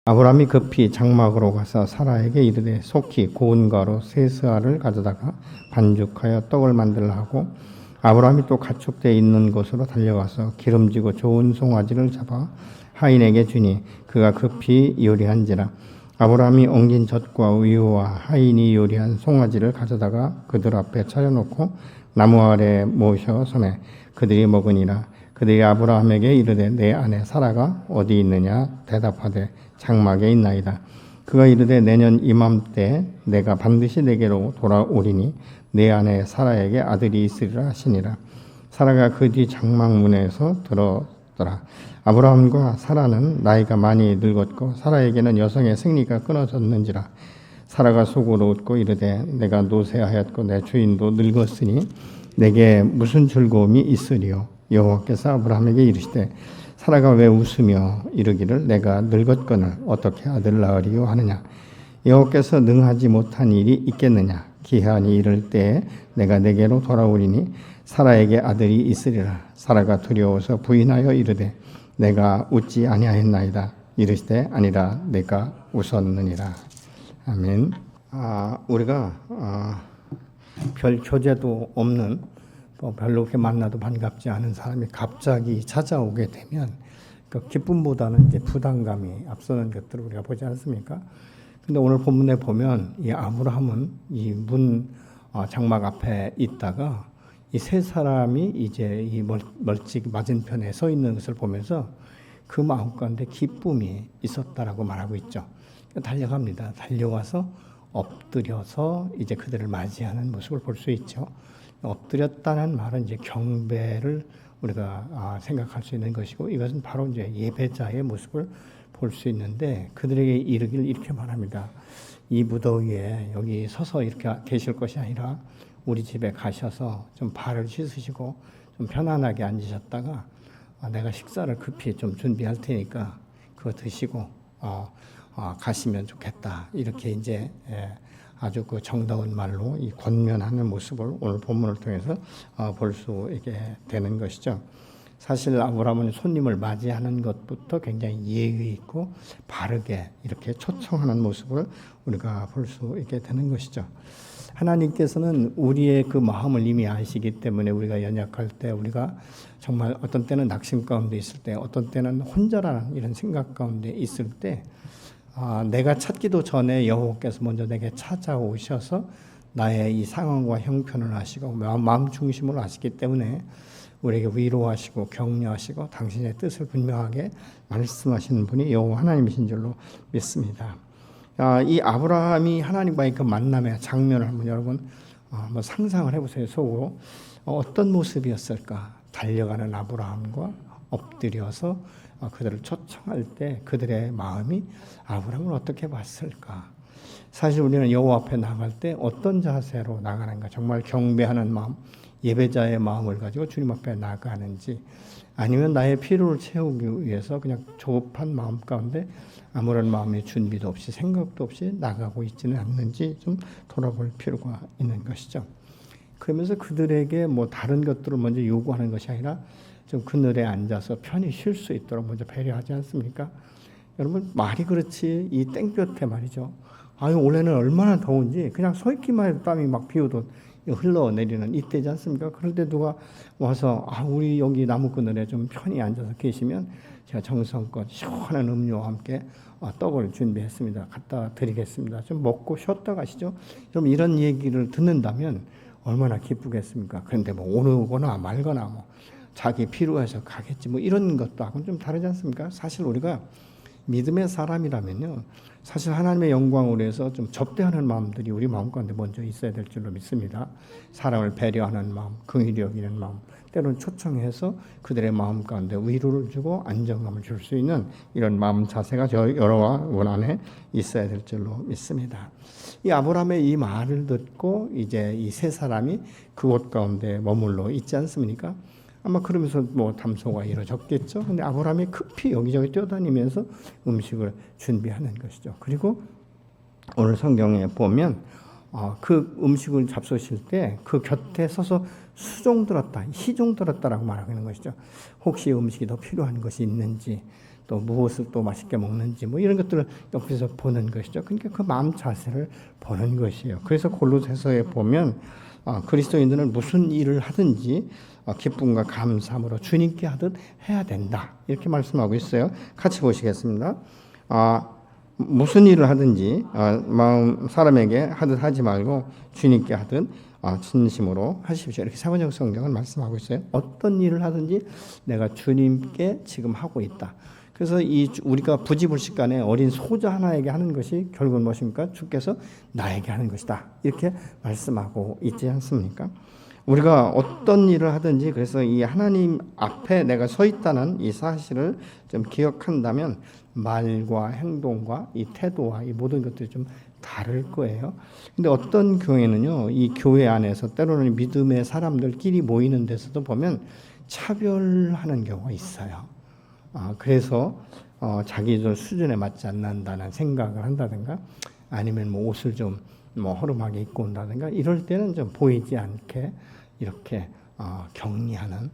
아브라함이 급히 장막으로 가서 사라에게 이르되 속히 고운 가루 세스알을 가져다가 반죽하여 떡을 만들라 하고 아브라함이 또 가축대 있는 곳으로 달려가서 기름지고 좋은 송아지를 잡아 하인에게 주니 그가 급히 요리한지라. 아브라함이 엉긴 젖과 우유와 하인이 요리한 송아지를 가져다가 그들 앞에 차려놓고 나무 아래 모셔 섬에 그들이 먹으니라. 그들이 아브라함에게 이르되 내 아내 사라가 어디 있느냐 대답하되 장막에 있나이다. 그가 이르되 내년 이맘때 내가 반드시 내게로 돌아오리니 내 아내 사라에게 아들이 있으리라 하시니라. 사라가 그 뒤 장막문에서 들었더라. 아브라함과 사라는 나이가 많이 늙었고 사라에게는 여성의 생리가 끊어졌는지라. 사라가 속으로 웃고 이르되 내가 노쇠하였고 내 주인도 늙었으니 내게 무슨 즐거움이 있으리요. 여호와께서 아브라함에게 이르시되 사라가 왜 웃으며 이르기를 내가 늙었거늘 어떻게 아들을 낳으리요 하느냐. 여호와께서 능하지 못한 일이 있겠느냐. 기한이 이를 때에 내가 내게로 돌아오리니 사라에게 아들이 있으리라. 사라가 두려워서 부인하여 이르되 내가 웃지 아니하였나이다. 이르시되 아니라 내가 웃었느니라. 아멘. 우리가 별 교제도 없는 별로 그렇게 만나도 반갑지 않은 사람이 갑자기 찾아오게 되면 그 기쁨보다는 이제 부담감이 앞서는 것들을 우리가 보지 않습니까? 근데 오늘 본문에 보면 이 아브라함은 이 문 장막 앞에 있다가 이 세 사람이 이제 이 멀찍이 맞은편에 서 있는 것을 보면서 그 마음 가운데 기쁨이 있었다라고 말하고 있죠. 달려갑니다. 달려와서 엎드려서 이제 그들을 맞이하는 모습을 볼 수 있죠. 엎드렸다는 말은 이제 경배를 우리가 생각할 수 있는 것이고 이것은 바로 이제 예배자의 모습을 볼 수 있는데 그들에게 이르길 이렇게 말합니다. 이 무더위에 여기 서서 이렇게 계실 것이 아니라 우리 집에 가셔서 좀 발을 씻으시고 좀 편안하게 앉으셨다가 내가 식사를 급히 좀 준비할 테니까 그거 드시고 가시면 좋겠다. 이렇게 이제 아주 그 정다운 말로 이 권면하는 모습을 오늘 본문을 통해서 볼 수 있게 되는 것이죠. 사실 아브라함은 손님을 맞이하는 것부터 굉장히 예의 있고 바르게 이렇게 초청하는 모습을 우리가 볼 수 있게 되는 것이죠. 하나님께서는 우리의 그 마음을 이미 아시기 때문에 우리가 연약할 때 우리가 정말 어떤 때는 낙심 가운데 있을 때 어떤 때는 혼자라는 이런 생각 가운데 있을 때 내가 찾기도 전에 여호와께서 먼저 내게 찾아오셔서 나의 이 상황과 형편을 아시고 마음 중심으로 아시기 때문에 우리에게 위로하시고 격려하시고 당신의 뜻을 분명하게 말씀하시는 분이 여호와 하나님이신 줄로 믿습니다. 이 아브라함이 하나님과의 그 만남의 장면을 한번 여러분 한번 상상을 해보세요. 속으로 어떤 모습이었을까? 달려가는 아브라함과 엎드려서 그들을 초청할 때 그들의 마음이 아브라함을 어떻게 봤을까? 사실 우리는 여호와 앞에 나갈 때 어떤 자세로 나가는가? 정말 경배하는 마음, 예배자의 마음을 가지고 주님 앞에 나가는지 아니면 나의 필요를 채우기 위해서 그냥 조급한 마음 가운데 아무런 마음의 준비도 없이 생각도 없이 나가고 있지는 않는지 좀 돌아볼 필요가 있는 것이죠. 그러면서 그들에게 뭐 다른 것들을 먼저 요구하는 것이 아니라 좀 그늘에 앉아서 편히 쉴 수 있도록 먼저 배려하지 않습니까? 여러분 말이 그렇지 이 땡볕에 말이죠. 올해는 얼마나 더운지 그냥 서 있기만 해도 땀이 막 비오듯 흘러내리는 이때지 않습니까? 그럴 때 누가 와서 우리 여기 나무 그늘에 좀 편히 앉아서 계시면 제가 정성껏 시원한 음료와 함께 떡을 준비했습니다. 갖다 드리겠습니다. 좀 먹고 쉬었다 가시죠. 좀 이런 얘기를 듣는다면 얼마나 기쁘겠습니까? 그런데 뭐 오거나 말거나 뭐 자기 필요해서 가겠지 뭐 이런 것도 하고는 좀 다르지 않습니까? 사실 우리가 믿음의 사람이라면요. 사실 하나님의 영광을 위해서 좀 접대하는 마음들이 우리 마음 가운데 먼저 있어야 될 줄로 믿습니다. 사람을 배려하는 마음, 긍휼히 여기는 마음, 때로는 초청해서 그들의 마음 가운데 위로를 주고 안정감을 줄 수 있는 이런 마음 자세가 저 여러분 안에 있어야 될 줄로 믿습니다. 이 아브라함의 이 말을 듣고 이제 이 세 사람이 그곳 가운데 머물러 있지 않습니까? 아마 그러면서 뭐 담소가 이루어졌겠죠. 근데 아브라함이 급히 여기저기 뛰어다니면서 음식을 준비하는 것이죠. 그리고 오늘 성경에 보면 그 음식을 잡수실 때 그 곁에 서서 수종 들었다, 희종 들었다라고 말하는 것이죠. 혹시 음식이 더 필요한 것이 있는지 또 무엇을 또 맛있게 먹는지 뭐 이런 것들을 옆에서 보는 것이죠. 그러니까 그 마음 자세를 보는 것이에요. 그래서 골로새서에 보면 그리스도인들은 무슨 일을 하든지 기쁨과 감사함으로 주님께 하듯 해야 된다. 이렇게 말씀하고 있어요. 같이 보시겠습니다. 무슨 일을 하든지 마음 사람에게 하듯 하지 말고 주님께 하듯 진심으로 하십시오. 이렇게 사번역 성경은 말씀하고 있어요. 어떤 일을 하든지 내가 주님께 지금 하고 있다. 그래서 우리가 부지불식간에 어린 소자 하나에게 하는 것이 결국은 무엇입니까? 주께서 나에게 하는 것이다. 이렇게 말씀하고 있지 않습니까? 우리가 어떤 일을 하든지 그래서 이 하나님 앞에 내가 서 있다는 이 사실을 좀 기억한다면 말과 행동과 이 태도와 이 모든 것들이 좀 다를 거예요. 근데 어떤 교회는요, 이 교회 안에서 때로는 믿음의 사람들끼리 모이는 데서도 보면 차별하는 경우가 있어요. 그래서 자기들 수준에 맞지 않는다는 생각을 한다든가 아니면 뭐 옷을 좀 뭐 허름하게 입고 온다든가 이럴 때는 좀 보이지 않게 이렇게 격리하는,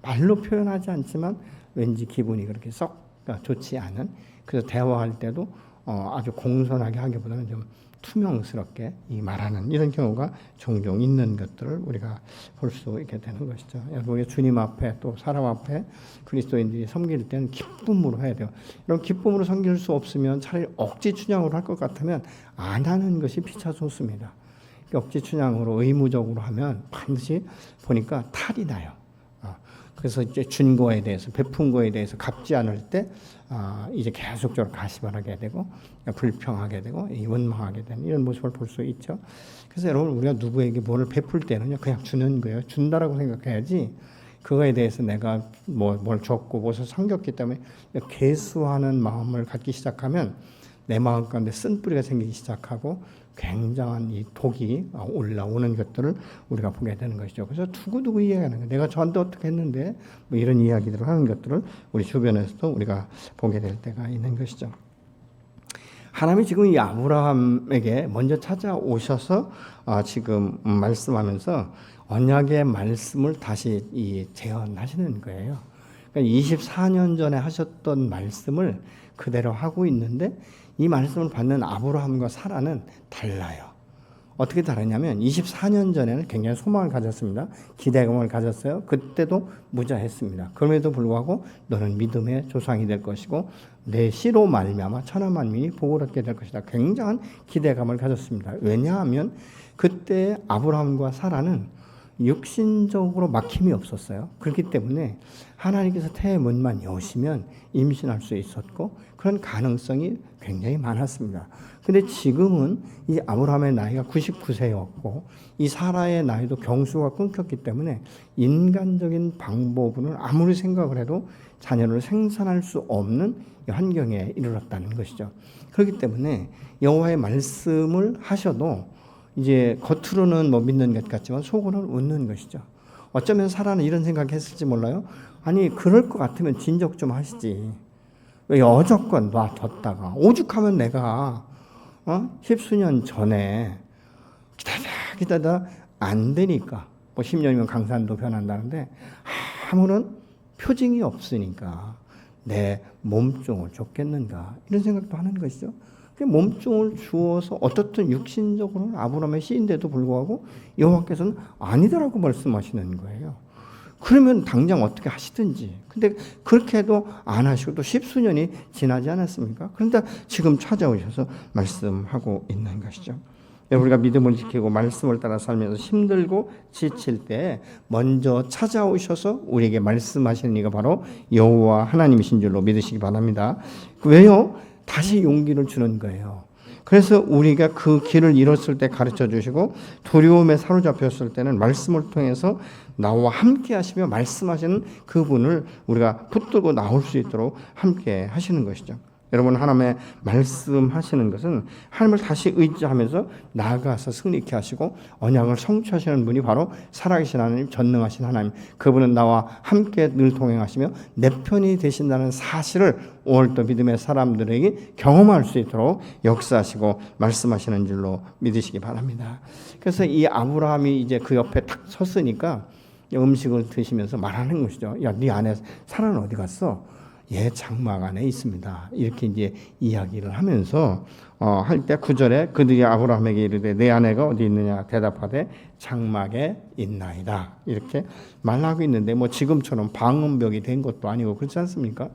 말로 표현하지 않지만 왠지 기분이 그렇게 썩 좋지 않은, 그래서 대화할 때도 아주 공손하게 하기보다는 좀 투명스럽게 말하는 이런 경우가 종종 있는 것들을 우리가 볼 수 있게 되는 것이죠. 우리가 주님 앞에 또 사람 앞에 그리스도인들이 섬길 때는 기쁨으로 해야 돼요. 이런 기쁨으로 섬길 수 없으면 차라리 억지 춘향으로 할 것 같으면 안 하는 것이 피차 좋습니다. 억지 춘향으로 의무적으로 하면 반드시 보니까 탈이 나요. 그래서 이제 준 거에 대해서 베푼 거에 대해서 갚지 않을 때 이제 계속적으로 가시발하게 되고 불평하게 되고 원망하게 되는 이런 모습을 볼 수 있죠. 그래서 여러분 우리가 누구에게 뭐를 베풀 때는요 그냥 주는 거예요. 준다라고 생각해야지 그거에 대해서 내가 뭘 줬고 무엇을 섬겼기 때문에 개수하는 마음을 갖기 시작하면 내 마음 가운데 쓴뿌리가 생기기 시작하고 굉장한 이 독이 올라오는 것들을 우리가 보게 되는 것이죠. 그래서 두고두고 이야기하는 거예요. 내가 저한테 어떻게 했는데 뭐 이런 이야기들을 하는 것들을 우리 주변에서도 우리가 보게 될 때가 있는 것이죠. 하나님이 지금 이 아브라함에게 먼저 찾아오셔서 지금 말씀하면서 언약의 말씀을 다시 재현하시는 거예요. 그러니까 24년 전에 하셨던 말씀을 그대로 하고 있는데 이 말씀을 받는 아브라함과 사라는 달라요. 어떻게 다르냐면 24년 전에는 굉장히 소망을 가졌습니다. 기대감을 가졌어요. 그때도 무자했습니다. 그럼에도 불구하고 너는 믿음의 조상이 될 것이고 내 씨로 말미암아 천하 만민이 복을 얻게 될 것이다. 굉장한 기대감을 가졌습니다. 왜냐하면 그때 아브라함과 사라는 육신적으로 막힘이 없었어요. 그렇기 때문에 하나님께서 태의 문만 여시면 임신할 수 있었고 그런 가능성이 굉장히 많았습니다. 근데 지금은 이 아브라함의 나이가 99세였고 이 사라의 나이도 경수가 끊겼기 때문에 인간적인 방법으로는 아무리 생각을 해도 자녀를 생산할 수 없는 환경에 이르렀다는 것이죠. 그렇기 때문에 여호와의 말씀을 하셔도 이제 겉으로는 뭐 믿는 것 같지만 속으로는 웃는 것이죠. 어쩌면 사라는 이런 생각했을지 몰라요. 아니 그럴 것 같으면 진작 좀 하시지. 왜 여적건 놔뒀다가 오죽하면 내가 10수년 전에 기다리다 안 되니까 뭐 10년이면 강산도 변한다는데 아무런 표징이 없으니까 내 몸종을 줬겠는가 이런 생각도 하는 것이죠. 몸종을 주어서 어떻든 육신적으로는 아브라함의 씨인데도 불구하고 여호와께서는 아니다라고 말씀하시는 거예요. 그러면 당장 어떻게 하시든지. 근데 그렇게 해도 안 하시고 또 10수년이 지나지 않았습니까? 그런데 지금 찾아오셔서 말씀하고 있는 것이죠. 우리가 믿음을 지키고 말씀을 따라 살면서 힘들고 지칠 때 먼저 찾아오셔서 우리에게 말씀하시는 이가 바로 여호와 하나님이신 줄로 믿으시기 바랍니다. 왜요? 다시 용기를 주는 거예요. 그래서 우리가 그 길을 잃었을 때 가르쳐 주시고 두려움에 사로잡혔을 때는 말씀을 통해서 나와 함께 하시며 말씀하시는 그분을 우리가 붙들고 나올 수 있도록 함께 하시는 것이죠. 여러분 하나님의 말씀하시는 것은 하나님을 다시 의지하면서 나아가서 승리케 하시고 언약을 성취하시는 분이 바로 살아계신 하나님, 전능하신 하나님, 그분은 나와 함께 늘 동행하시며 내 편이 되신다는 사실을 오늘 또 믿음의 사람들에게 경험할 수 있도록 역사하시고 말씀하시는 줄로 믿으시기 바랍니다. 그래서 이 아브라함이 이제 그 옆에 탁 섰으니까 음식을 드시면서 말하는 것이죠. 야, 네 아내 사라는 어디 갔어? 장막 안에 있습니다. 이렇게 이제 이야기를 하면서 할 때 9절에 그들이 아브라함에게 이르되 내 아내가 어디 있느냐 대답하되 장막에 있나이다. 이렇게 말하고 있는데 뭐 지금처럼 방음벽이 된 것도 아니고 그렇지 않습니까?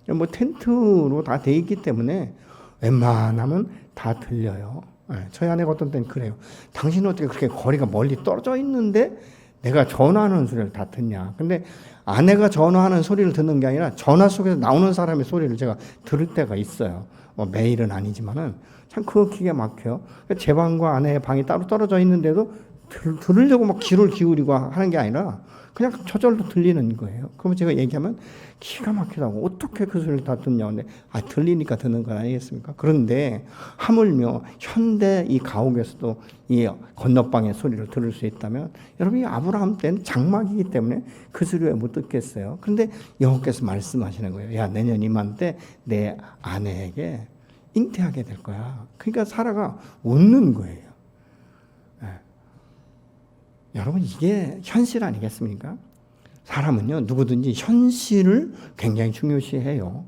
뭐 텐트로 다 돼 있기 때문에 웬만하면 다 들려요. 저희 아내가 어떤 때는 그래요. 당신은 어떻게 그렇게 거리가 멀리 떨어져 있는데 내가 전화하는 소리를 다 듣냐. 근데 아내가 전화하는 소리를 듣는 게 아니라 전화 속에서 나오는 사람의 소리를 제가 들을 때가 있어요. 매일은 아니지만은 참 그거 기가 막혀요. 제 방과 아내의 방이 따로 떨어져 있는데도 들으려고 막 귀를 기울이고 하는 게 아니라 그냥 저절로 들리는 거예요. 그러면 제가 얘기하면 기가 막히다고 어떻게 그 소리를 다 듣냐. 근데 들리니까 듣는 건 아니겠습니까? 그런데 하물며 현대 이 가옥에서도 이 건너방의 소리를 들을 수 있다면 여러분 이 아브라함 때는 장막이기 때문에 그 소리 왜 못 듣겠어요? 그런데 여호와께서 말씀하시는 거예요. 야 내년 이맘때 내 아내에게 잉태하게 될 거야. 그러니까 사라가 웃는 거예요. 여러분 이게 현실 아니겠습니까? 사람은요 누구든지 현실을 굉장히 중요시해요.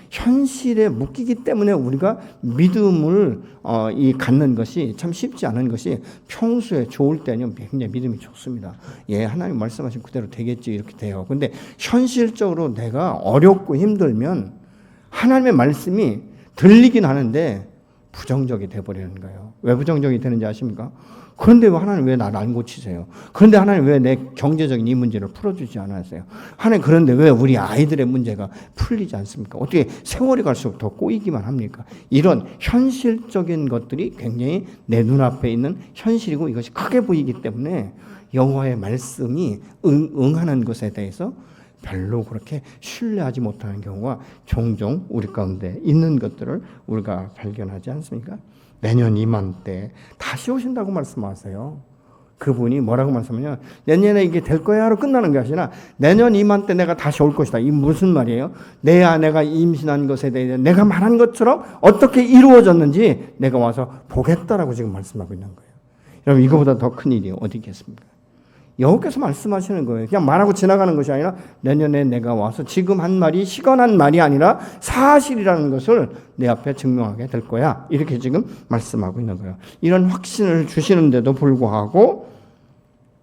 현실에 묶이기 때문에 우리가 믿음을 갖는 것이 참 쉽지 않은 것이 평소에 좋을 때는 굉장히 믿음이 좋습니다. 하나님 말씀하신 그대로 되겠지 이렇게 돼요. 근데 현실적으로 내가 어렵고 힘들면 하나님의 말씀이 들리긴 하는데 부정적이 돼버리는 거예요. 왜 부정적이 되는지 아십니까? 그런데 하나님 왜 나를 안 고치세요? 그런데 하나님 왜 내 경제적인 이 문제를 풀어주지 않았어요? 하나님 그런데 왜 우리 아이들의 문제가 풀리지 않습니까? 어떻게 세월이 갈수록 더 꼬이기만 합니까? 이런 현실적인 것들이 굉장히 내 눈앞에 있는 현실이고 이것이 크게 보이기 때문에 여호와의 말씀이 응하는 것에 대해서 별로 그렇게 신뢰하지 못하는 경우가 종종 우리 가운데 있는 것들을 우리가 발견하지 않습니까? 내년 이맘때 다시 오신다고 말씀하세요. 그분이 뭐라고 말씀하냐? 내년에 이게 될 거야로 끝나는 게 아니라 내년 이맘때 내가 다시 올 것이다. 이 무슨 말이에요? 내 아내가 임신한 것에 대해 내가 말한 것처럼 어떻게 이루어졌는지 내가 와서 보겠다라고 지금 말씀하고 있는 거예요. 여러분 이거보다 더 큰 일이 어디 있겠습니까? 여호와께서 말씀하시는 거예요. 그냥 말하고 지나가는 것이 아니라 내년에 내가 와서 지금 한 말이 시건한 말이 아니라 사실이라는 것을 내 앞에 증명하게 될 거야. 이렇게 지금 말씀하고 있는 거예요. 이런 확신을 주시는데도 불구하고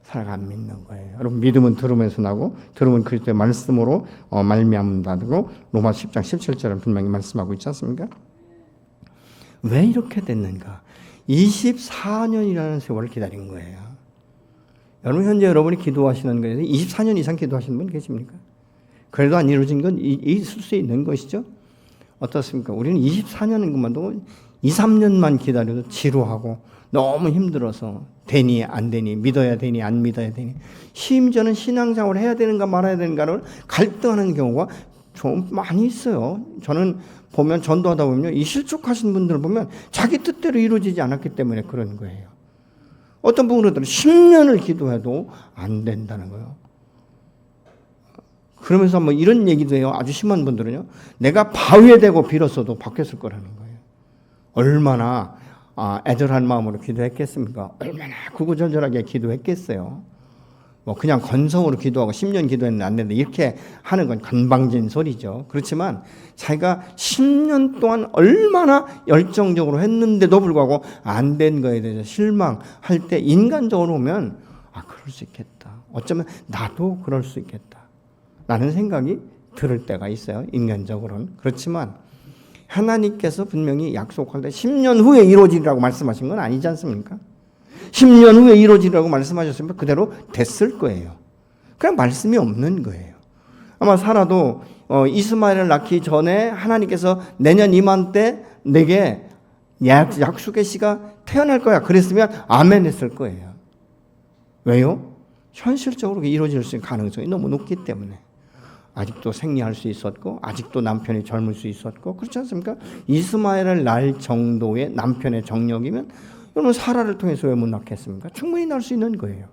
사라가 안 믿는 거예요. 여러분 믿음은 들으면서 나고 들으면 그리스도의 말씀으로 말미암는다고 로마서 10장 17절은 분명히 말씀하고 있지 않습니까? 왜 이렇게 됐는가? 24년이라는 세월을 기다린 거예요. 여러분 현재 여러분이 기도하시는 거에서 24년 이상 기도하시는 분 계십니까? 그래도 안 이루어진 건 있을 수 있는 것이죠. 어떻습니까? 우리는 24년은 그만도 2, 3년만 기다려도 지루하고 너무 힘들어서 되니 안 되니 믿어야 되니 안 믿어야 되니 심지어는 신앙생활을 해야 되는가 말아야 되는가를 갈등하는 경우가 좀 많이 있어요. 저는 보면 전도하다 보면 이 실족하신 분들 보면 자기 뜻대로 이루어지지 않았기 때문에 그런 거예요. 어떤 분들은 10년을 기도해도 안 된다는 거예요. 그러면서 뭐 이런 얘기도 해요. 아주 심한 분들은요. 내가 바위에 대고 빌었어도 바뀌었을 거라는 거예요. 얼마나 애절한 마음으로 기도했겠습니까? 얼마나 구구절절하게 기도했겠어요. 뭐 그냥 건성으로 기도하고 10년 기도했는데 안 된다 이렇게 하는 건 건방진 소리죠. 그렇지만 자기가 10년 동안 얼마나 열정적으로 했는데도 불구하고 안 된 거에 대해서 실망할 때 인간적으로 보면 그럴 수 있겠다. 어쩌면 나도 그럴 수 있겠다. 라는 생각이 들을 때가 있어요. 인간적으로는. 그렇지만 하나님께서 분명히 약속할 때 10년 후에 이루어지리라고 말씀하신 건 아니지 않습니까? 10년 후에 이루어지라고 말씀하셨으면 그대로 됐을 거예요. 그냥 말씀이 없는 거예요. 아마 사라도 이스마엘을 낳기 전에 하나님께서 내년 이맘때 내게 약속의 씨가 태어날 거야. 그랬으면 아멘 했을 거예요. 왜요? 현실적으로 이루어질 수 있는 가능성이 너무 높기 때문에. 아직도 생리할 수 있었고 아직도 남편이 젊을 수 있었고 그렇지 않습니까? 이스마엘을 낳을 정도의 남편의 정력이면 여러분 사라를 통해서 왜 못 낳겠습니까? 충분히 낳을 수 있는 거예요.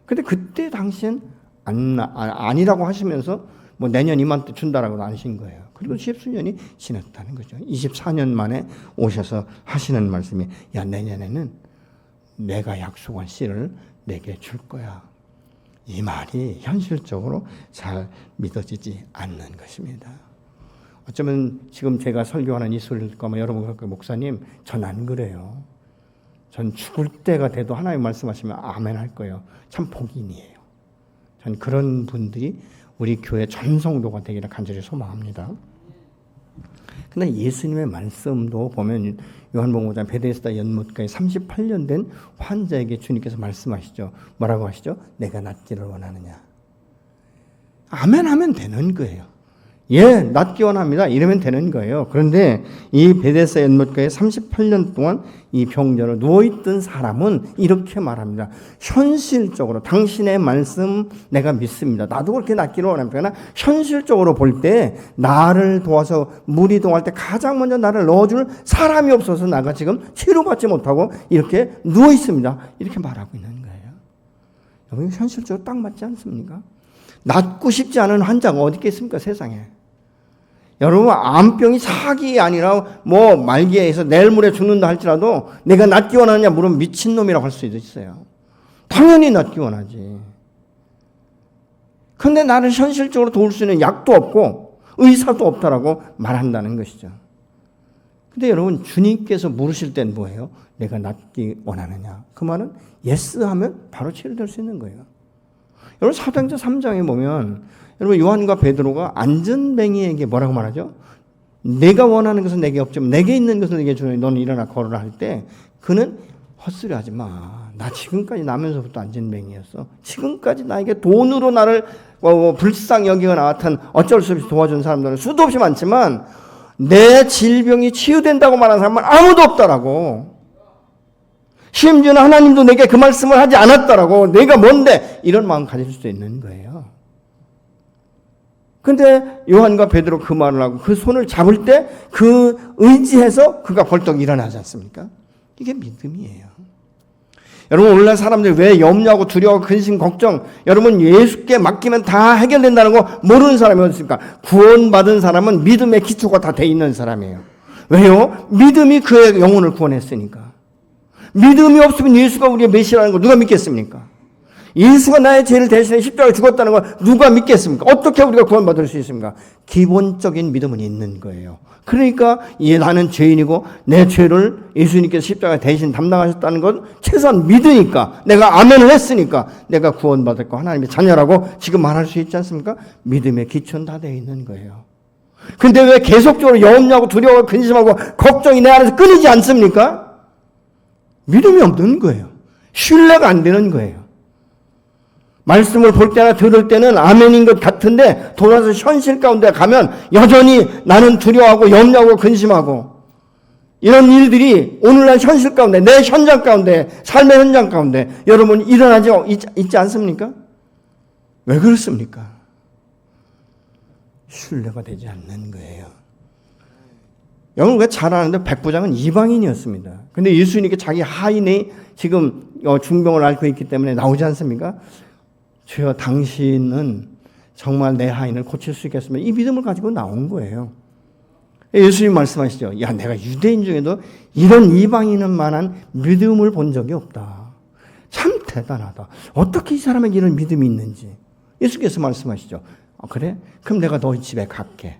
근데 그때 당시엔 아니라고 하시면서 뭐 내년 이맘때 준다라고 하신 거예요. 그리고 십수년이 지났다는 거죠. 24년 만에 오셔서 하시는 말씀이 야 내년에는 내가 약속한 씨를 내게 줄 거야. 이 말이 현실적으로 잘 믿어지지 않는 것입니다. 어쩌면 지금 제가 설교하는 이 소리를 듣고 아마 여러분 목사님 전 안 그래요. 전 죽을 때가 돼도 하나님 말씀하시면 아멘 할 거예요. 참 복인이에요. 전 그런 분들이 우리 교회 전 성도가 되기를 간절히 소망합니다. 근데 예수님의 말씀도 보면 요한복음 5장 베데스다 연못가에 38년 된 환자에게 주님께서 말씀하시죠. 뭐라고 하시죠? 내가 낫기를 원하느냐. 아멘 하면 되는 거예요. 예, 낫기 원합니다. 이러면 되는 거예요. 그런데 이 베데스다 연못가에 38년 동안 이 병자로 누워있던 사람은 이렇게 말합니다. 현실적으로 당신의 말씀 내가 믿습니다. 나도 그렇게 낫기를 원합니다. 그러나 현실적으로 볼 때 나를 도와서 물이 이동할 때 가장 먼저 나를 넣어줄 사람이 없어서 나가 지금 치료받지 못하고 이렇게 누워있습니다. 이렇게 말하고 있는 거예요. 여러분 현실적으로 딱 맞지 않습니까? 낫고 싶지 않은 환자가 어디 있겠습니까? 세상에. 여러분 암병이 사기 아니라 뭐 말기에서 내일 모레 죽는다 할지라도 내가 낫기 원하느냐 물으면 미친놈이라고 할 수도 있어요. 당연히 낫기 원하지. 그런데 나를 현실적으로 도울 수 있는 약도 없고 의사도 없다라고 말한다는 것이죠. 근데 여러분 주님께서 물으실 땐 뭐예요? 내가 낫기 원하느냐. 그 말은 예스 하면 바로 치료될 수 있는 거예요. 여러분 사도행전 3장에 보면 여러분 요한과 베드로가 안전뱅이에게 뭐라고 말하죠? 내가 원하는 것은 내게 없지만 내게 있는 것을 내게 주노니 너는 일어나 걸어라 할 때 그는 헛소리 하지 마. 나 지금까지 나면서부터 안전뱅이였어. 지금까지 나에게 돈으로 나를 불쌍히 여기거나 하여튼 어쩔 수 없이 도와준 사람들은 수도 없이 많지만 내 질병이 치유된다고 말하는 사람은 아무도 없다라고. 심지어는 하나님도 내게 그 말씀을 하지 않았다라고. 내가 뭔데 이런 마음 가질 수도 있는 거예요. 근데 요한과 베드로 그 말을 하고 그 손을 잡을 때 그 의지해서 그가 벌떡 일어나지 않습니까? 이게 믿음이에요. 여러분 오늘날 사람들이 왜 염려하고 두려워하고 근심 걱정 여러분 예수께 맡기면 다 해결된다는 거 모르는 사람이 어디 있습니까? 구원받은 사람은 믿음의 기초가 다 돼 있는 사람이에요. 왜요? 믿음이 그의 영혼을 구원했으니까. 믿음이 없으면 예수가 우리의 메시아라는 거 누가 믿겠습니까? 예수가 나의 죄를 대신해 십자가에 죽었다는 걸 누가 믿겠습니까? 어떻게 우리가 구원받을 수 있습니까? 기본적인 믿음은 있는 거예요. 그러니까 나는 죄인이고 내 죄를 예수님께서 십자가에 대신 담당하셨다는 건 최소한 믿으니까 내가 아멘을 했으니까 내가 구원받았고 하나님의 자녀라고 지금 말할 수 있지 않습니까? 믿음의 기초는 다 되어 있는 거예요. 근데 왜 계속적으로 염려하고 두려워하고 근심하고 걱정이 내 안에서 끊이지 않습니까? 믿음이 없는 거예요. 신뢰가 안 되는 거예요. 말씀을 볼 때나 들을 때는 아멘인 것 같은데 돌아서 현실 가운데 가면 여전히 나는 두려워하고 염려하고 근심하고 이런 일들이 오늘날 현실 가운데 내 현장 가운데 삶의 현장 가운데 여러분 일어나지 있지 않습니까? 왜 그렇습니까? 신뢰가 되지 않는 거예요. 여러분 왜 잘 아는데 백부장은 이방인이었습니다. 근데 예수님께 자기 하인이 지금 중병을 앓고 있기 때문에 나오지 않습니까? 주여 당신은 정말 내 하인을 고칠 수 있겠습니까? 이 믿음을 가지고 나온 거예요. 예수님 말씀하시죠. 야 내가 유대인 중에도 이런 이방인은 만한 믿음을 본 적이 없다. 참 대단하다. 어떻게 이 사람에게 이런 믿음이 있는지. 예수께서 말씀하시죠. 그래? 그럼 내가 너희 집에 갈게.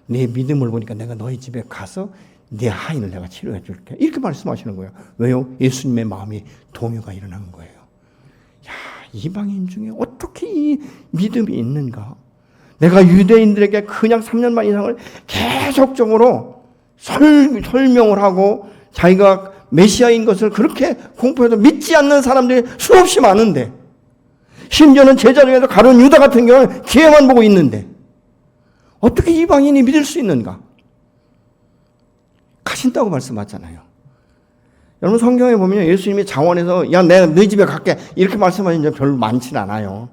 네 믿음을 보니까 내가 너희 집에 가서 네 하인을 내가 치료해 줄게. 이렇게 말씀하시는 거예요. 왜요? 예수님의 마음이 동요가 일어난 거예요. 야, 이방인 중에 어떻게 이 믿음이 있는가? 내가 유대인들에게 그냥 3년만 이상을 계속적으로 설명을 하고 자기가 메시아인 것을 그렇게 공포해서 믿지 않는 사람들이 수없이 많은데 심지어는 제자 중에서 가룟 유다 같은 경우는 기회만 보고 있는데 어떻게 이방인이 믿을 수 있는가? 가신다고 말씀하잖아요. 여러분 성경에 보면 예수님이 장원에서 야 내가 너희 집에 갈게 이렇게 말씀하신 적 별로 많지는 않아요.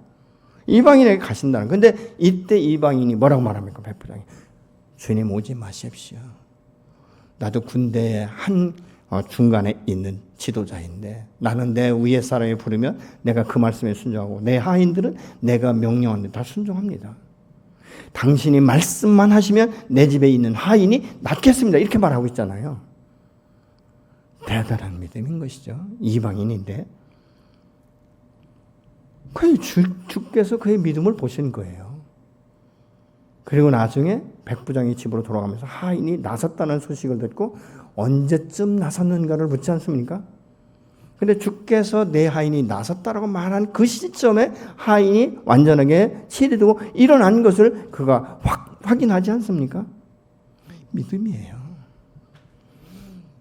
이방인에게 가신다는. 근데 이때 이방인이 뭐라고 말합니까? 백부장이 주님 오지 마십시오. 나도 군대의 한 중간에 있는 지도자인데 나는 내 위에 사람이 부르면 내가 그 말씀에 순종하고 내 하인들은 내가 명령하는 데 다 순종합니다. 당신이 말씀만 하시면 내 집에 있는 하인이 낫겠습니다. 이렇게 말하고 있잖아요. 대단한 믿음인 것이죠. 이방인인데 주께서 그의 믿음을 보신 거예요. 그리고 나중에 백부장이 집으로 돌아가면서 하인이 나섰다는 소식을 듣고 언제쯤 나섰는가를 묻지 않습니까? 근데 주께서 내 하인이 나섰다라고 말한 그 시점에 하인이 완전하게 치리되고 일어난 것을 그가 확인하지 않습니까? 믿음이에요.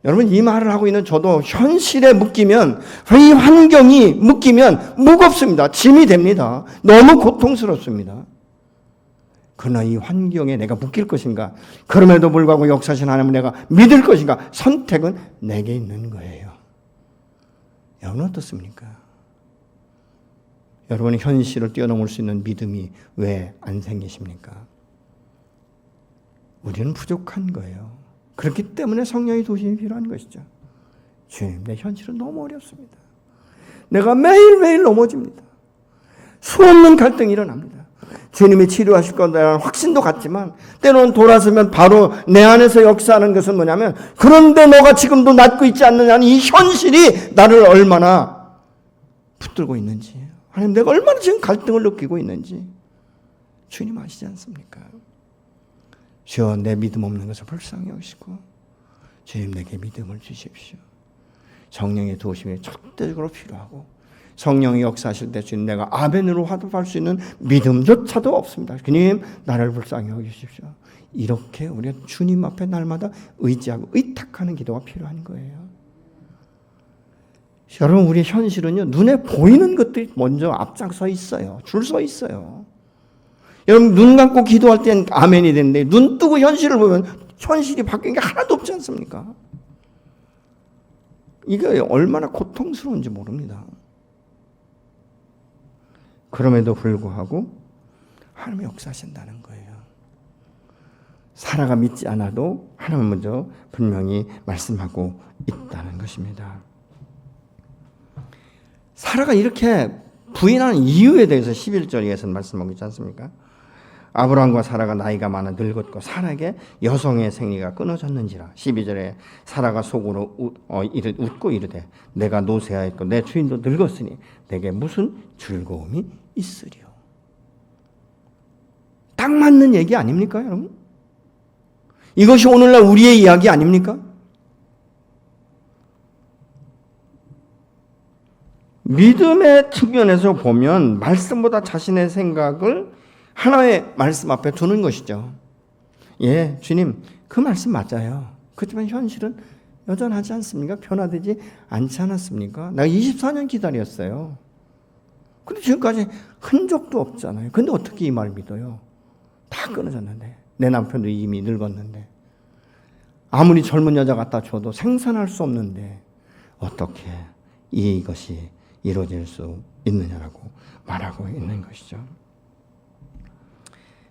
여러분, 이 말을 하고 있는 저도 현실에 묶이면, 이 환경이 묶이면 무겁습니다. 짐이 됩니다. 너무 고통스럽습니다. 그러나 이 환경에 내가 묶일 것인가? 그럼에도 불구하고 역사하신 하나님을 내가 믿을 것인가? 선택은 내게 있는 거예요. 여러분 어떻습니까? 여러분의 현실을 뛰어넘을 수 있는 믿음이 왜 안 생기십니까? 우리는 부족한 거예요. 그렇기 때문에 성령의 도심이 필요한 것이죠. 주님, 내 현실은 너무 어렵습니다. 내가 매일매일 넘어집니다. 수없는 갈등이 일어납니다. 주님이 치료하실 거라는 확신도 같지만 때로는 돌아서면 바로 내 안에서 역사하는 것은 뭐냐면, 그런데 너가 지금도 낫고 있지 않느냐는 이 현실이 나를 얼마나 붙들고 있는지, 하나님 내가 얼마나 지금 갈등을 느끼고 있는지 주님 아시지 않습니까? 주여, 내 믿음 없는 것을 불쌍히 여기시고 주님 내게 믿음을 주십시오. 성령의 도우심이 절대적으로 필요하고, 성령이 역사하실 때 주님 내가 아멘으로 화답할 수 있는 믿음조차도 없습니다. 주님 나를 불쌍히 여기십시오. 이렇게 우리가 주님 앞에 날마다 의지하고 의탁하는 기도가 필요한 거예요. 여러분, 우리의 현실은요, 눈에 보이는 것들이 먼저 앞장서 있어요. 줄 서 있어요. 여러분, 눈 감고 기도할 땐 아멘이 되는데 눈 뜨고 현실을 보면 현실이 바뀐 게 하나도 없지 않습니까? 이게 얼마나 고통스러운지 모릅니다. 그럼에도 불구하고 하나님이 역사하신다는 거예요. 사라가 믿지 않아도 하나님은 먼저 분명히 말씀하고 있다는 것입니다. 사라가 이렇게 부인하는 이유에 대해서 11절에서 말씀하고 있지 않습니까? 아브라함과 사라가 나이가 많아 늙었고 사라에게 여성의 생리가 끊어졌는지라. 12절에 사라가 속으로 웃고 이르되 내가 노쇠하였고 내 주인도 늙었으니 내게 무슨 즐거움이 있으리요. 딱 맞는 얘기 아닙니까, 여러분? 이것이 오늘날 우리의 이야기 아닙니까? 믿음의 측면에서 보면 말씀보다 자신의 생각을 하나의 말씀 앞에 두는 것이죠. 예, 주님, 그 말씀 맞아요. 그렇지만 현실은 여전하지 않습니까? 변화되지 않지 않았습니까? 내가 24년 기다렸어요. 근데 지금까지 흔적도 없잖아요. 근데 어떻게 이 말을 믿어요? 다 끊어졌는데. 내 남편도 이미 늙었는데. 아무리 젊은 여자 갖다 줘도 생산할 수 없는데 어떻게 이것이 이루어질 수 있느냐라고 말하고 있는 것이죠.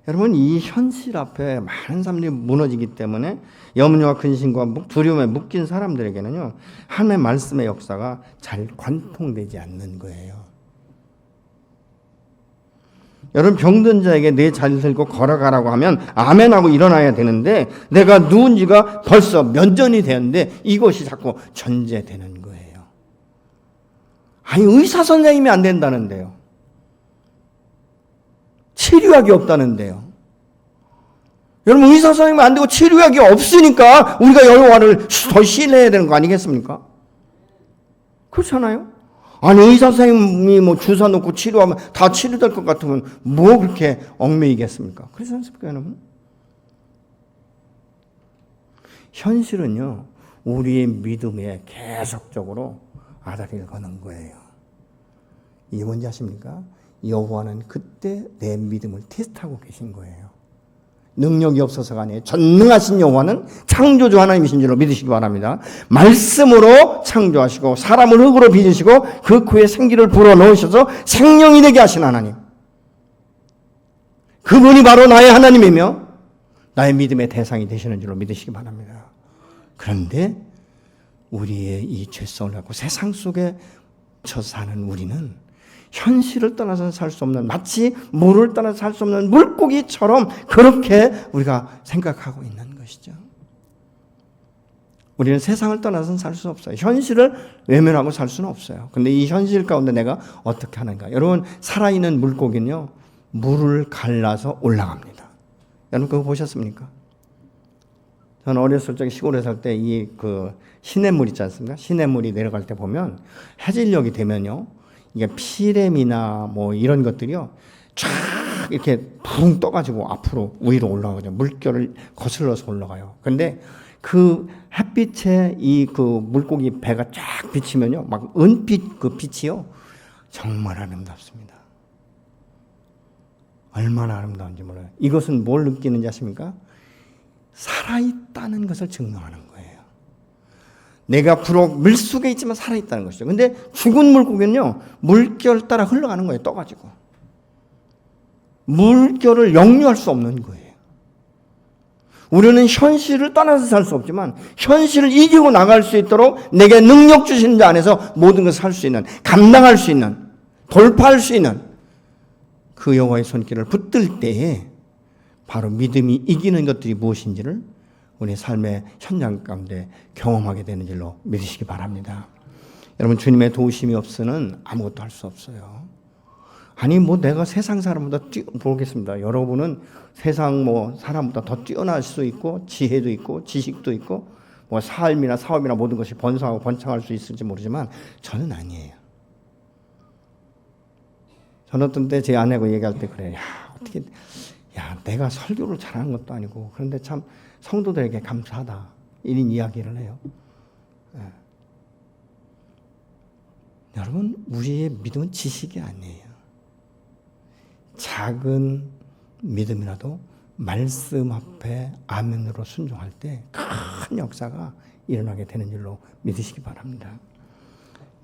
여러분, 이 현실 앞에 많은 사람들이 무너지기 때문에 염려와 근심과 두려움에 묶인 사람들에게는요, 하나님의 말씀의 역사가 잘 관통되지 않는 거예요. 여러분, 병든 자에게 내 자리를 들고 걸어가라고 하면 아멘하고 일어나야 되는데 내가 누군지가 벌써 면전이 되었는데 이것이 자꾸 전제되는 거예요. 아니, 의사 선생님이 안 된다는데요. 치료약이 없다는데요. 여러분, 의사 선생님이 안 되고 치료약이 없으니까 우리가 여호와를 더 신뢰해야 되는 거 아니겠습니까? 그렇잖아요. 아니, 의사 선생님이 뭐 주사 놓고 치료하면 다 치료될 것 같으면 뭐 그렇게 얽매이겠습니까? 그렇지 않습니까, 여러분? 현실은요, 우리의 믿음에 계속적으로 아다리를 거는 거예요. 이게 뭔지 아십니까? 여호와는 그때 내 믿음을 테스트하고 계신 거예요. 능력이 없어서가 아니에요. 전능하신 여호와는 창조주 하나님이신 줄로 믿으시기 바랍니다. 말씀으로 창조하시고 사람을 흙으로 빚으시고 그 코에 생기를 불어넣으셔서 생명이 되게 하신 하나님. 그분이 바로 나의 하나님이며 나의 믿음의 대상이 되시는 줄로 믿으시기 바랍니다. 그런데 우리의 이 죄성을 갖고 세상 속에 쳐 사는 우리는 현실을 떠나서 살 수 없는, 마치 물을 떠나서 살 수 없는 물고기처럼 그렇게 우리가 생각하고 있는 것이죠. 우리는 세상을 떠나서는 살 수 없어요. 현실을 외면하고 살 수는 없어요. 그런데 이 현실 가운데 내가 어떻게 하는가? 여러분, 살아있는 물고기는요, 물을 갈라서 올라갑니다. 여러분 그거 보셨습니까? 저는 어렸을 적에 시골에 살 때 시냇물 있지 않습니까? 시냇물이 내려갈 때 보면 해질녘이 되면요, 이게 피렘이나 뭐 이런 것들이요, 쫙 이렇게 붕 떠가지고 앞으로 위로 올라가죠. 물결을 거슬러서 올라가요. 근데 그 햇빛에 물고기 배가 쫙 비치면요, 막 은빛 그 빛이요, 정말 아름답습니다. 얼마나 아름다운지 몰라요. 이것은 뭘 느끼는지 아십니까? 살아있다는 것을 증명하는 거예요. 내가 비록 물속에 있지만 살아있다는 것이죠. 근데 죽은 물고기는요, 물결 따라 흘러가는 거예요. 떠가지고. 물결을 역류할 수 없는 거예요. 우리는 현실을 떠나서 살 수 없지만 현실을 이기고 나갈 수 있도록 내게 능력 주시는 자 안에서 모든 것을 할 수 있는, 감당할 수 있는, 돌파할 수 있는 그 여호와의 손길을 붙들 때에 바로 믿음이 이기는 것들이 무엇인지를 우리 삶의 현장 가운데 경험하게 되는 줄로 믿으시기 바랍니다. 여러분, 주님의 도우심이 없으면 아무것도 할 수 없어요. 아니 내가 세상 사람보다 모르겠습니다. 여러분은 세상 사람보다 더 뛰어날 수 있고 지혜도 있고 지식도 있고 삶이나 사업이나 모든 것이 번성하고 번창할 수 있을지 모르지만 저는 아니에요. 저는 어떤 때 제 아내하고 얘기할 때 그래요. 내가 설교를 잘하는 것도 아니고 그런데 참 성도들에게 감사하다, 이런 이야기를 해요. 여러분, 우리의 믿음은 지식이 아니에요. 작은 믿음이라도 말씀 앞에 아멘으로 순종할 때 큰 역사가 일어나게 되는 줄로 믿으시기 바랍니다.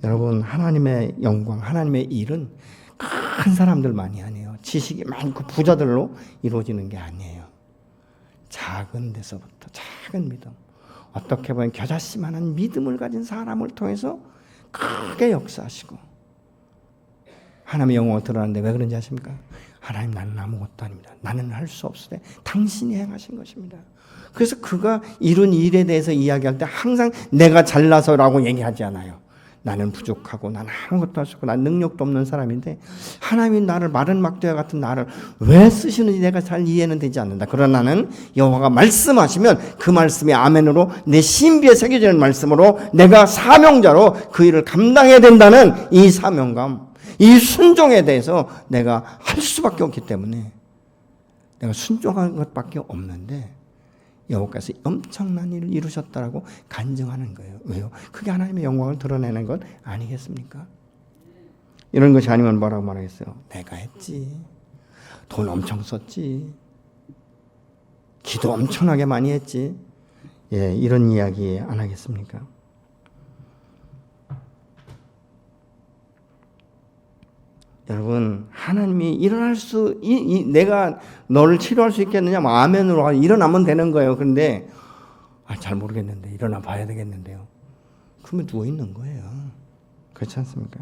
여러분, 하나님의 영광, 하나님의 일은 큰 사람들만이 아니에요. 지식이 많고 부자들로 이루어지는 게 아니에요. 작은 데서부터 작은 믿음, 어떻게 보면 겨자씨만한 믿음을 가진 사람을 통해서 크게 역사하시고 하나님의 영광을 드러나는데 왜 그런지 아십니까? 하나님, 나는 아무것도 아닙니다. 나는 할 수 없으되 당신이 행하신 것입니다. 그래서 그가 이룬 일에 대해서 이야기할 때 항상 내가 잘나서라고 얘기하지 않아요. 나는 부족하고 나는 아무것도 할 수 없고 나는 능력도 없는 사람인데 하나님이 나를 마른 막대와 같은 나를 왜 쓰시는지 내가 잘 이해는 되지 않는다. 그러나 나는 여호와가 말씀하시면 그 말씀이 아멘으로 내 신비에 새겨지는 말씀으로 내가 사명자로 그 일을 감당해야 된다는 이 사명감, 이 순종에 대해서 내가 할 수밖에 없기 때문에 내가 순종한 것밖에 없는데 여호와께서 엄청난 일을 이루셨다라고 간증하는 거예요. 왜요? 그게 하나님의 영광을 드러내는 것 아니겠습니까? 이런 것이 아니면 뭐라고 말하겠어요? 내가 했지. 돈 엄청 썼지. 기도 엄청나게 많이 했지. 이런 이야기 안 하겠습니까? 여러분, 하나님이 일어날 내가 너를 치료할 수 있겠느냐? 아멘으로 일어나면 되는 거예요. 그런데 잘 모르겠는데 일어나 봐야 되겠는데요. 그러면 누워 있는 거예요. 그렇지 않습니까?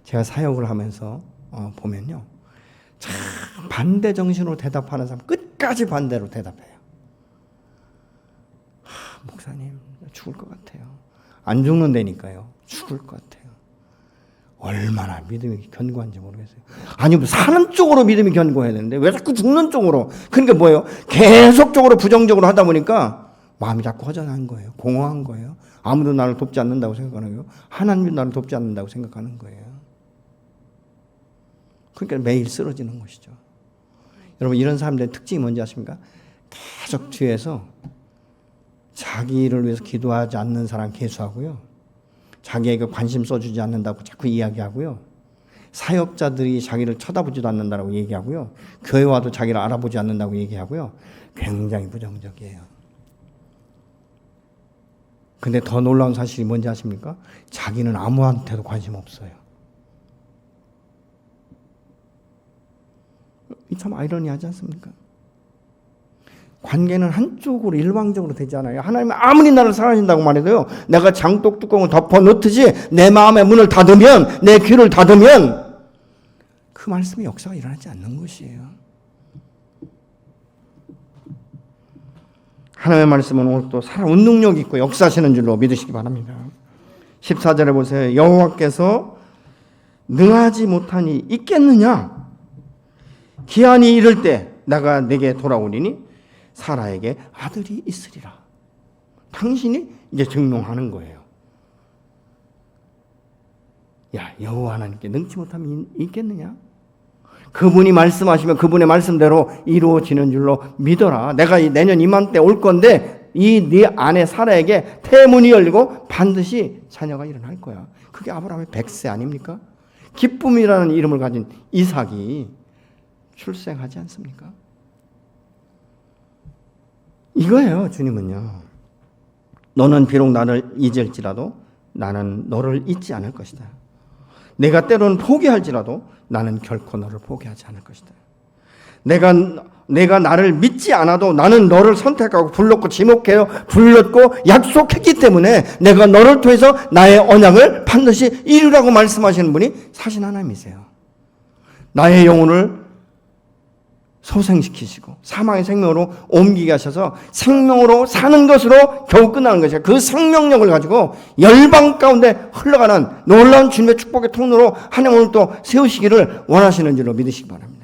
제가 사역을 하면서 보면요, 참 반대 정신으로 대답하는 사람 끝까지 반대로 대답해요. 목사님, 죽을 것 같아요. 안 죽는다니까요. 죽을 것 같아요. 얼마나 믿음이 견고한지 모르겠어요. 아니, 사는 쪽으로 믿음이 견고해야 되는데 왜 자꾸 죽는 쪽으로? 그러니까 뭐예요? 계속적으로 부정적으로 하다 보니까 마음이 자꾸 허전한 거예요. 공허한 거예요. 아무도 나를 돕지 않는다고 생각하는 거예요. 하나님이 나를 돕지 않는다고 생각하는 거예요. 그러니까 매일 쓰러지는 것이죠. 여러분, 이런 사람들의 특징이 뭔지 아십니까? 계속 뒤에서 자기를 위해서 기도하지 않는 사람 계수하고요, 자기에게 관심 써주지 않는다고 자꾸 이야기하고요, 사역자들이 자기를 쳐다보지도 않는다고 얘기하고요, 교회 와도 자기를 알아보지 않는다고 얘기하고요, 굉장히 부정적이에요. 근데 더 놀라운 사실이 뭔지 아십니까? 자기는 아무한테도 관심 없어요. 이 참 아이러니하지 않습니까? 관계는 한쪽으로 일방적으로 되지 않아요. 하나님은 아무리 나를 사랑하신다고 말해도요, 내가 장독 뚜껑을 덮어 놓듯이 내 마음의 문을 닫으면, 내 귀를 닫으면 그 말씀의 역사가 일어나지 않는 것이에요. 하나님의 말씀은 오늘 또 살아온 능력이 있고 역사하시는 줄로 믿으시기 바랍니다. 14절에 보세요. 여호와께서 능하지 못하니 있겠느냐? 기한이 이를 때 내가 내게 돌아오리니 사라에게 아들이 있으리라. 당신이 이제 증명하는 거예요. 야, 여호와 하나님께 능치 못함이 있겠느냐? 그분이 말씀하시면 그분의 말씀대로 이루어지는 줄로 믿어라. 내가 내년 이맘때 올 건데 이 네 아내 사라에게 태문이 열리고 반드시 자녀가 일어날 거야. 그게 아브라함의 백세 아닙니까? 기쁨이라는 이름을 가진 이삭이 출생하지 않습니까? 이거예요. 주님은요. 너는 비록 나를 잊을지라도 나는 너를 잊지 않을 것이다. 내가 때로는 포기할지라도 나는 결코 너를 포기하지 않을 것이다. 내가 나를 믿지 않아도 나는 너를 선택하고 불렀고 지목해요. 불렀고 약속했기 때문에 내가 너를 통해서 나의 언약을 반드시 이루라고 말씀하시는 분이 사신 하나님이세요. 나의 영혼을 소생시키시고 사망의 생명으로 옮기게 하셔서 생명으로 사는 것으로 겨우 끝나는 것이에요. 그 생명력을 가지고 열방 가운데 흘러가는 놀라운 주님의 축복의 통로로 하나님을 또 세우시기를 원하시는 줄로 믿으시기 바랍니다.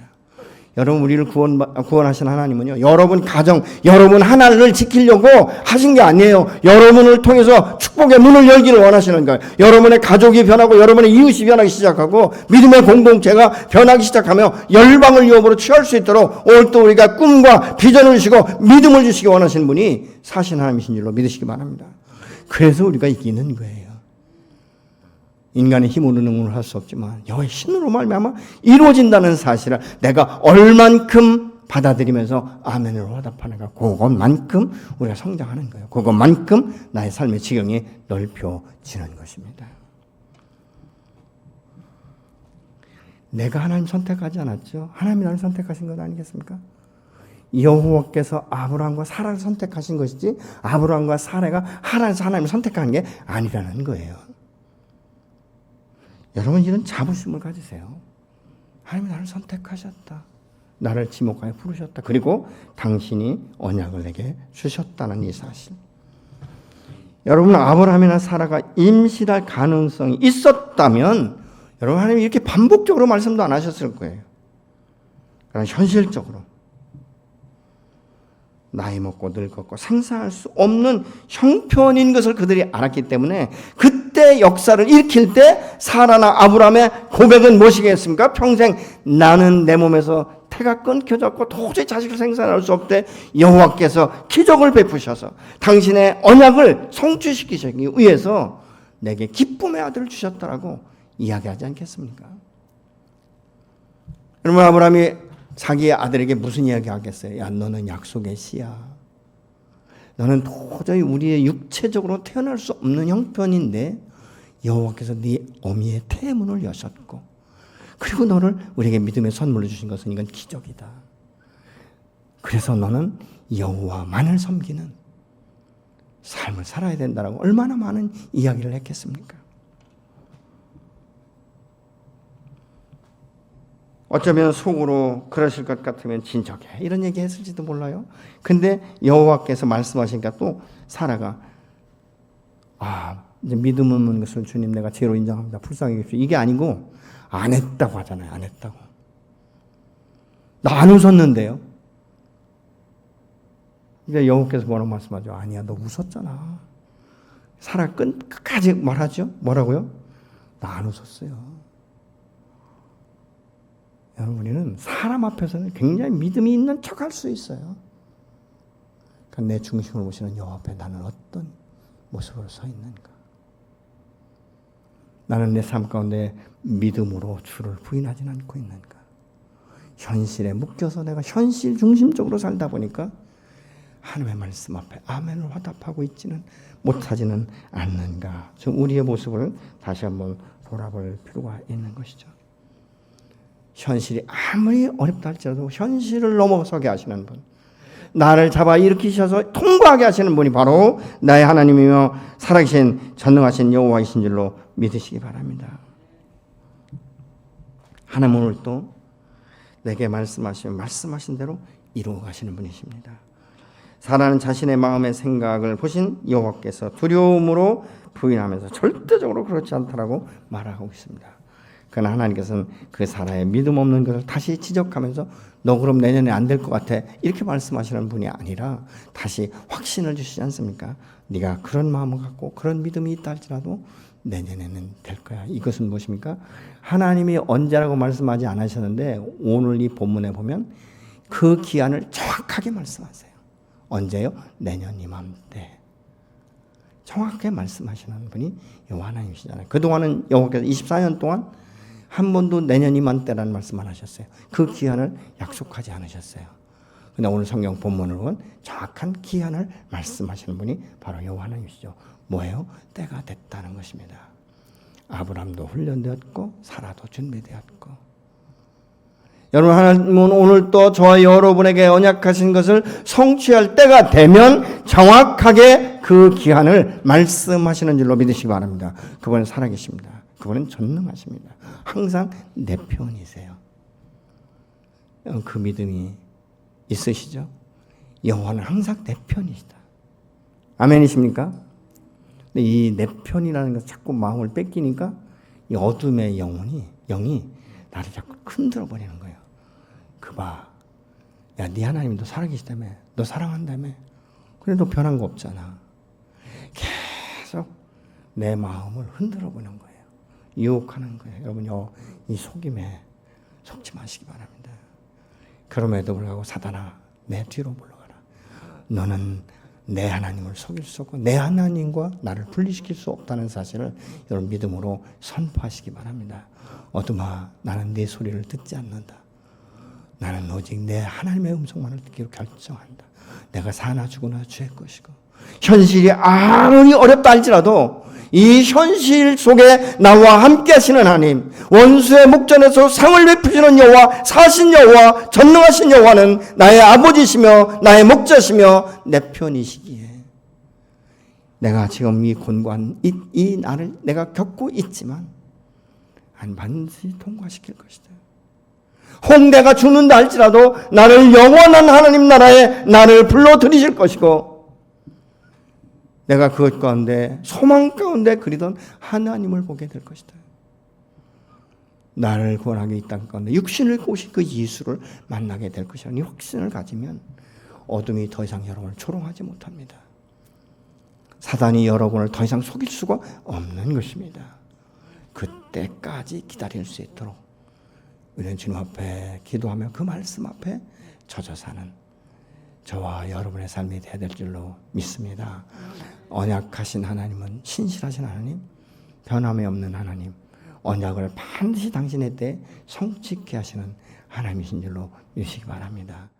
여러분, 우리를 구원하신 하나님은요, 여러분 가정, 여러분 하나를 지키려고 하신 게 아니에요. 여러분을 통해서 축복의 문을 열기를 원하시는 거예요. 여러분의 가족이 변하고 여러분의 이웃이 변하기 시작하고 믿음의 공동체가 변하기 시작하며 열방을 유업으로 취할 수 있도록 오늘 또 우리가 꿈과 비전을 주시고 믿음을 주시기 원하시는 분이 사신 하나님이신 줄로 믿으시기 바랍니다. 그래서 우리가 이기는 거예요. 인간의 힘으로는 응원을 할 수 없지만 여호와의 신으로 말미암아 이루어진다는 사실을 내가 얼만큼 받아들이면서 아멘으로 화답하는가, 그것만큼 우리가 성장하는 거예요. 그것만큼 나의 삶의 지경이 넓혀지는 것입니다. 내가 하나님 선택하지 않았죠. 하나님이 나를 선택하신 것 아니겠습니까? 여호와께서 아브라함과 사라를 선택하신 것이지 아브라함과 사라가 하나님을 선택한 게 아니라는 거예요. 여러분, 이런 자부심을 가지세요. 하나님이 나를 선택하셨다. 나를 지목하여 부르셨다. 그리고 당신이 언약을 내게 주셨다는 이 사실. 여러분, 아브라함이나 사라가 임신할 가능성이 있었다면 여러분, 하나님이 이렇게 반복적으로 말씀도 안 하셨을 거예요. 그러나 현실적으로 나이 먹고 늙었고 생사할 수 없는 형편인 것을 그들이 알았기 때문에 그때 역사를 일으킬 때 사라나 아브라함의 고백은 무엇이겠습니까? 평생 나는 내 몸에서 태가 끊겨졌고 도저히 자식을 생산할 수 없대 여호와께서 기적을 베푸셔서 당신의 언약을 성취시키시기 위해서 내게 기쁨의 아들을 주셨다라고 이야기하지 않겠습니까? 여러분, 아브라함이 자기의 아들에게 무슨 이야기 하겠어요? 야, 너는 약속의 씨야. 너는 도저히 우리의 육체적으로 태어날 수 없는 형편인데 여호와께서 네 어미의 태문을 여셨고 그리고 너를 우리에게 믿음의 선물로 주신 것은 이건 기적이다. 그래서 너는 여호와만을 섬기는 삶을 살아야 된다라고 얼마나 많은 이야기를 했겠습니까? 어쩌면 속으로 그러실 것 같으면 진척해 이런 얘기 했을지도 몰라요. 근데 여호와께서 말씀하시니까 또 사라가 이제 믿음 없는 것을 주님 내가 죄로 인정합니다. 불쌍히 여기십시오. 이게 아니고 안 했다고 하잖아요. 안 했다고. 나 안 웃었는데요. 이제 여호와께서 뭐라고 말씀하죠? 아니야, 너 웃었잖아. 사라 끝까지 말하죠. 뭐라고요? 나 안 웃었어요. 여러분, 우리는 사람 앞에서는 굉장히 믿음이 있는 척할 수 있어요. 그러니까 내 중심을 보시는 여호와 앞에 나는 어떤 모습으로 서 있는가? 나는 내 삶 가운데 믿음으로 주를 부인하지는 않고 있는가? 현실에 묶여서 내가 현실 중심적으로 살다 보니까 하나님의 말씀 앞에 아멘을 화답하고 있지는 못하지는 않는가? 좀 우리의 모습을 다시 한번 돌아볼 필요가 있는 것이죠. 현실이 아무리 어렵다 할지라도 현실을 넘어서게 하시는 분, 나를 잡아 일으키셔서 통과하게 하시는 분이 바로 나의 하나님이며 살아계신 전능하신 여호와이신 줄로 믿으시기 바랍니다. 하나님 오늘 또 내게 말씀하신 대로 이루어 가시는 분이십니다. 사라는 자신의 마음의 생각을 보신 여호와께서 두려움으로 부인하면서 절대적으로 그렇지 않다라고 말하고 있습니다. 그러나 하나님께서는 그 사라의 믿음 없는 것을 다시 지적하면서 너 그럼 내년에 안 될 것 같아. 이렇게 말씀하시는 분이 아니라 다시 확신을 주시지 않습니까? 네가 그런 마음을 갖고 그런 믿음이 있다 할지라도 내년에는 될 거야. 이것은 무엇입니까? 하나님이 언제라고 말씀하지 않으셨는데 오늘 이 본문에 보면 그 기한을 정확하게 말씀하세요. 언제요? 내년 이맘때. 정확하게 말씀하시는 분이 여호와 하나님이시잖아요. 그동안은 여호와께서 24년 동안 한 번도 내년 이맘때라는 말씀 안 하셨어요. 그 기한을 약속하지 않으셨어요. 근데 오늘 성경 본문을 보면 정확한 기한을 말씀하시는 분이 바로 여호와 하나님이시죠. 뭐예요? 때가 됐다는 것입니다. 아브라함도 훈련되었고 사라도 준비되었고. 여러분, 하나님은 오늘 또 저와 여러분에게 언약하신 것을 성취할 때가 되면 정확하게 그 기한을 말씀하시는 줄로 믿으시기 바랍니다. 그분은 살아계십니다. 그분은 전능하십니다. 항상 내 편이세요. 그 믿음이 있으시죠? 여호와는 항상 내 편이시다. 아멘이십니까? 근데 이 내 편이라는 것 자꾸 마음을 뺏기니까 이 어둠의 영이 나를 자꾸 흔들어 버리는 거예요. 그봐, 야, 네 하나님이 너 살아계시다며, 너 사랑한다며. 그래도 변한 거 없잖아. 계속 내 마음을 흔들어 보는 거예요. 유혹하는 거예요. 여러분요, 이 속임에 속지 마시기 바랍니다. 그럼에도 불구하고 사단아, 내 뒤로 물러가라. 너는 내 하나님을 속일 수 없고 내 하나님과 나를 분리시킬 수 없다는 사실을 여러분 믿음으로 선포하시기 바랍니다. 어둠아, 나는 네 소리를 듣지 않는다. 나는 오직 내 하나님의 음성만을 듣기로 결정한다. 내가 사나 죽으나 주의 것이고 현실이 아무리 어렵다 할지라도 이 현실 속에 나와 함께 하시는 하나님, 원수의 목전에서 상을 베푸시는 여호와, 사신 여호와, 전능하신 여호와는 나의 아버지시며 나의 목자시며 내 편이시기에 내가 지금 이 곤고한 이 날을 내가 겪고 있지만 반드시 통과시킬 것이다. 홍대가 죽는다 할지라도 나를 영원한 하나님 나라에 나를 불러들이실 것이고 내가 그것 가운데 소망 가운데 그리던 하나님을 보게 될 것이다. 나를 구원하기 이 땅 가운데 육신을 꼬신 그 예수를 만나게 될 것이라는 이 확신을 가지면 어둠이 더 이상 여러분을 조롱하지 못합니다. 사단이 여러분을 더 이상 속일 수가 없는 것입니다. 그때까지 기다릴 수 있도록 우리는 주님 앞에 기도하며 그 말씀 앞에 젖어 사는 저와 여러분의 삶이 되어야 될 줄로 믿습니다. 언약하신 하나님은 신실하신 하나님, 변함이 없는 하나님, 언약을 반드시 당신의 때에 성취케 하시는 하나님이신 줄로 믿으시기 바랍니다.